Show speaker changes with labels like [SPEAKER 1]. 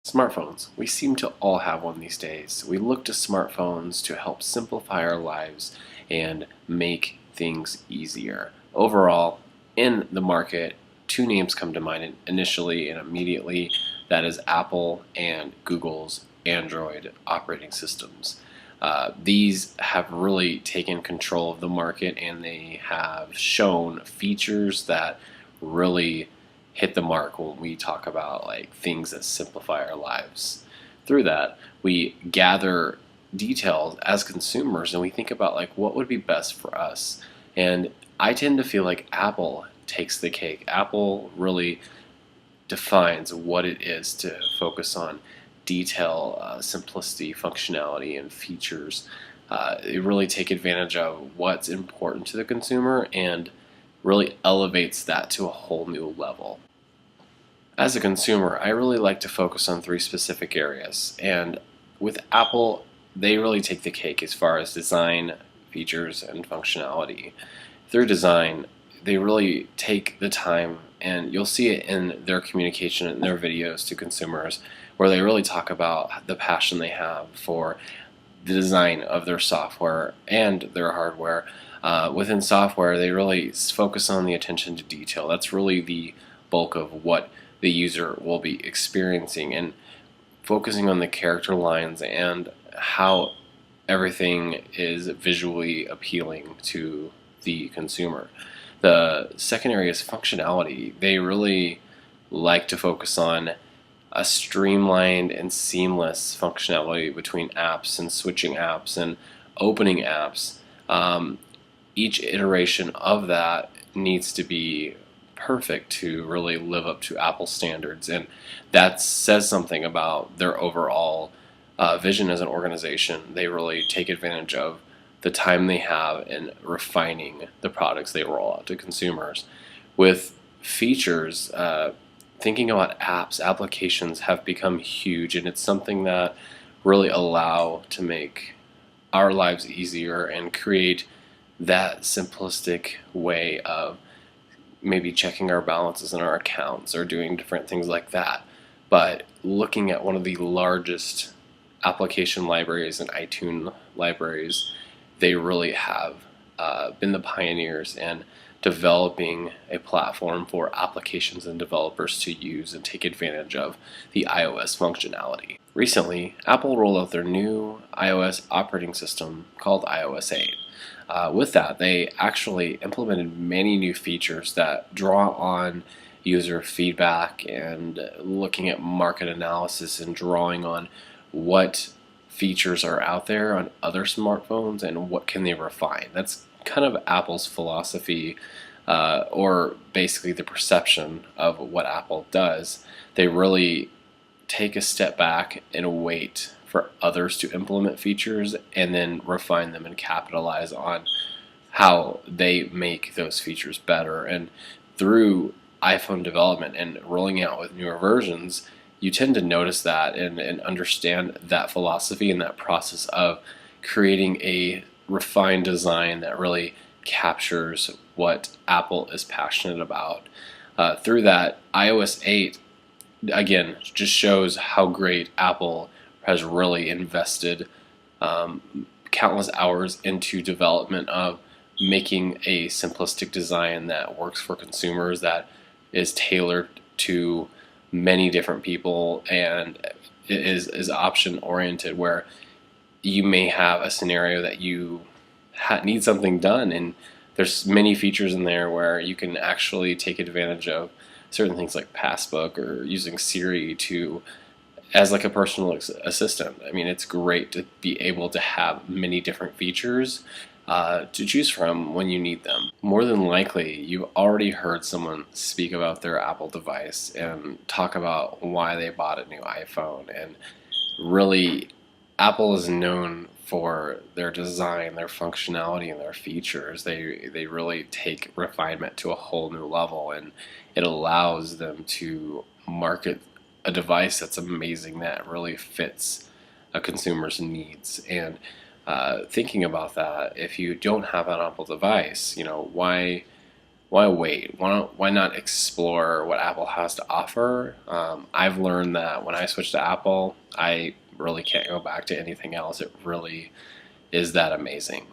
[SPEAKER 1] Smartphones. We seem to all have one these days. We look to smartphones to help simplify our lives and make things easier. Overall, in the market, two names come to mind initially and immediately. That is Apple and Google's Android operating systems. These have really taken control of the market, and they have shown features that really hit the mark when we talk about like things that simplify our lives. Through that, we gather details as consumers and we think about like what would be best for us. And I tend to feel like Apple takes the cake. Apple really defines what it is to focus on detail, simplicity, functionality, and features. They really take advantage of what's important to the consumer and really elevates that to a whole new level. As a consumer, I really like to focus on three specific areas, and with Apple, they really take the cake as far as design, features, and functionality. Through design, they really take the time, and you'll see it in their communication in their videos to consumers, where they really talk about the passion they have for the design of their software and their hardware. Within software, they really focus on the attention to detail. That's really the bulk of what the user will be experiencing, and focusing on the character lines and how everything is visually appealing to the consumer. The second area is functionality. They really like to focus on a streamlined and seamless functionality between apps and switching apps and opening apps. Each iteration of that needs to be perfect to really live up to Apple standards, and that says something about their overall vision as an organization. They really take advantage of the time they have in refining the products they roll out to consumers. With features, thinking about apps, applications have become huge, and it's something that really allow to make our lives easier and create that simplistic way of maybe checking our balances in our accounts or doing different things like that. But looking at one of the largest application libraries and iTunes libraries, they really have been the pioneers in developing a platform for applications and developers to use and take advantage of the iOS functionality. Recently, Apple rolled out their new iOS operating system called iOS 8. With that, they actually implemented many new features that draw on user feedback and looking at market analysis and drawing on what features are out there on other smartphones and what can they refine. That's kind of Apple's philosophy, or basically the perception of what Apple does. They really take a step back and wait for others to implement features and then refine them and capitalize on how they make those features better. And through iPhone development and rolling out with newer versions, you tend to notice that and understand that philosophy and that process of creating a refined design that really captures what Apple is passionate about. Through that, iOS 8 again just shows how great Apple has really invested countless hours into development of making a simplistic design that works for consumers, that is tailored to many different people, and is option oriented, where you may have a scenario that you need something done, and there's many features in there where you can actually take advantage of certain things like Passbook or using Siri to as like a personal assistant. I mean, it's great to be able to have many different features to choose from when you need them. More than likely, you've already heard someone speak about their Apple device and talk about why they bought a new iPhone. And really, Apple is known for their design, their functionality, and their features. They really take refinement to a whole new level, and it allows them to market a device that's amazing, that really fits a consumer's needs. And thinking about that, if you don't have an Apple device, why why wait? Why not explore what Apple has to offer? I've learned that when I switch to Apple, I really can't go back to anything else. It really is that amazing.